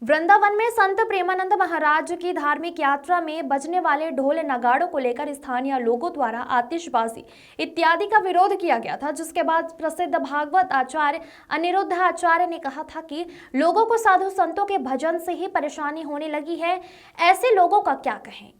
वृंदावन में संत प्रेमानंद महाराज की धार्मिक यात्रा में बजने वाले ढोल नगाड़ों को लेकर स्थानीय लोगों द्वारा आतिशबाजी इत्यादि का विरोध किया गया था, जिसके बाद प्रसिद्ध भागवत आचार्य अनिरुद्ध आचार्य ने कहा था कि लोगों को साधु संतों के भजन से ही परेशानी होने लगी है, ऐसे लोगों का क्या कहें।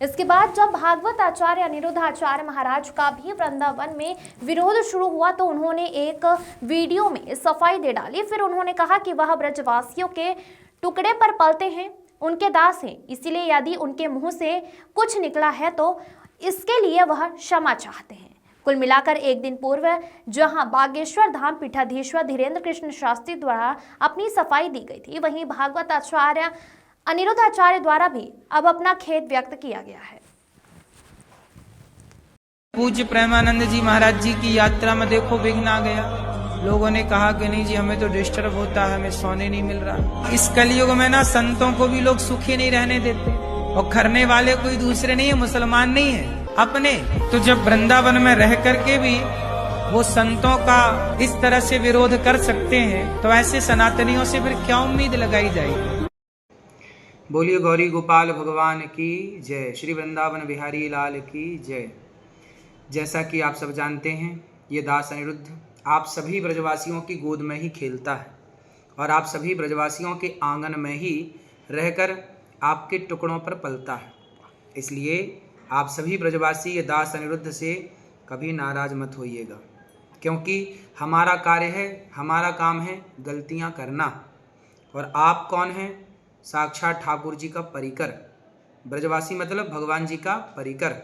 इसके बाद जब भागवत आचार्य अनिरुद्ध आचार्य महाराज का भी वृंदावन में विरोध शुरू हुआ तो उन्होंने एक वीडियो में सफाई दे डाली। फिर उन्होंने कहा कि वह ब्रजवासियों के टुकड़े पर पलते हैं, उनके दास हैं, इसीलिए यदि उनके मुंह से कुछ निकला है तो इसके लिए वह क्षमा चाहते हैं। कुल मिलाकर एक दिन पूर्व जहां बागेश्वर धाम पीठाधीश्वर धीरेन्द्र कृष्ण शास्त्री द्वारा अपनी सफाई दी गई थी, वहीं भागवत आचार्य अनिरुद्ध आचार्य द्वारा भी अब अपना खेद व्यक्त किया गया है। पूज्य प्रेमानंद जी महाराज जी की यात्रा में देखो विघ्न आ गया। लोगों ने कहा कि नहीं जी हमें तो डिस्टर्ब होता है, हमें सोने नहीं मिल रहा। इस कलयुग में ना संतों को भी लोग सुखी नहीं रहने देते, और करने वाले कोई दूसरे नहीं है, मुसलमान नहीं है अपने। तो जब वृंदावन में रह करके भी वो संतों का इस तरह से विरोध कर सकते हैं, तो ऐसे सनातनियों से फिर क्या उम्मीद लगाई जाएगी। बोलिए गौरी गोपाल भगवान की जय, श्री वृंदावन बिहारी लाल की जय। जैसा कि आप सब जानते हैं, ये दास अनिरुद्ध आप सभी ब्रजवासियों की गोद में ही खेलता है और आप सभी ब्रजवासियों के आंगन में ही रहकर आपके टुकड़ों पर पलता है। इसलिए आप सभी ब्रजवासी ये दास अनिरुद्ध से कभी नाराज मत होइएगा, क्योंकि हमारा कार्य है, हमारा काम है गलतियां करना, और आप कौन हैं? साक्षात ठाकुर जी का परिकर। ब्रजवासी मतलब भगवान जी का परिकर,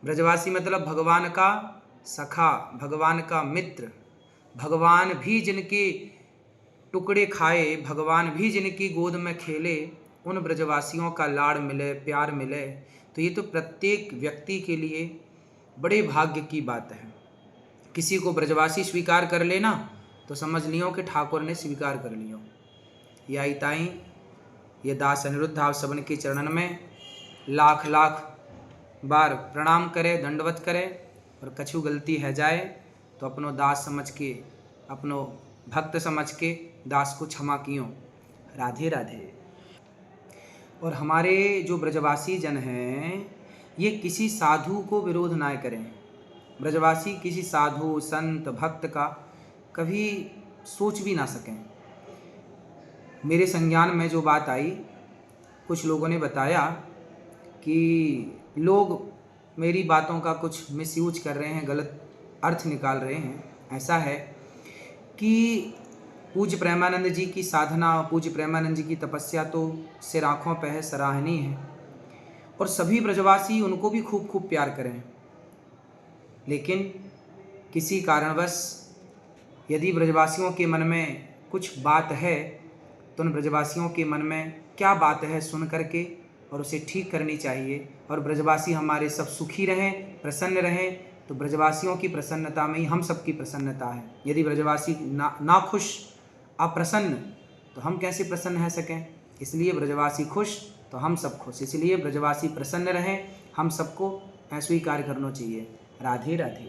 ब्रजवासी मतलब भगवान का सखा, भगवान का मित्र। भगवान भी जिनके टुकड़े खाए, भगवान भी जिनकी गोद में खेले, उन ब्रजवासियों का लाड़ मिले, प्यार मिले, तो ये तो प्रत्येक व्यक्ति के लिए बड़े भाग्य की बात है। किसी को ब्रजवासी स्वीकार कर लेना तो समझ लियो कि ठाकुर ने स्वीकार कर लियो। या ताई ये दास अनिरुद्ध आप सबन के चरणन में लाख लाख बार प्रणाम करे, दंडवत करे, और कछु गलती है जाए तो अपनो दास समझ के, अपनो भक्त समझ के दास को क्षमा कियो। राधे राधे। और हमारे जो ब्रजवासी जन हैं, ये किसी साधु को विरोध ना करें। ब्रजवासी किसी साधु संत भक्त का कभी सोच भी ना सकें। मेरे संज्ञान में जो बात आई, कुछ लोगों ने बताया कि लोग मेरी बातों का कुछ मिसयूज कर रहे हैं, गलत अर्थ निकाल रहे हैं। ऐसा है कि पूज्य प्रेमानंद जी की साधना, पूज्य प्रेमानंद जी की तपस्या तो सिर आँखों पर है, सराहनीय है, और सभी ब्रजवासी उनको भी खूब खूब प्यार करें। लेकिन किसी कारणवश यदि ब्रजवासियों के मन में कुछ बात है, तो उन ब्रजवासियों के मन में क्या बात है सुन करके और उसे ठीक करनी चाहिए। और ब्रजवासी हमारे सब सुखी रहें, प्रसन्न रहें, तो ब्रजवासियों की प्रसन्नता में ही हम सबकी प्रसन्नता है। यदि ब्रजवासी ना खुश, अप्रसन्न, तो हम कैसे प्रसन्न रह सकें। इसलिए ब्रजवासी खुश तो हम सब खुश, इसलिए ब्रजवासी प्रसन्न रहें, हम सबको स्वीकार करना चाहिए। राधे राधे।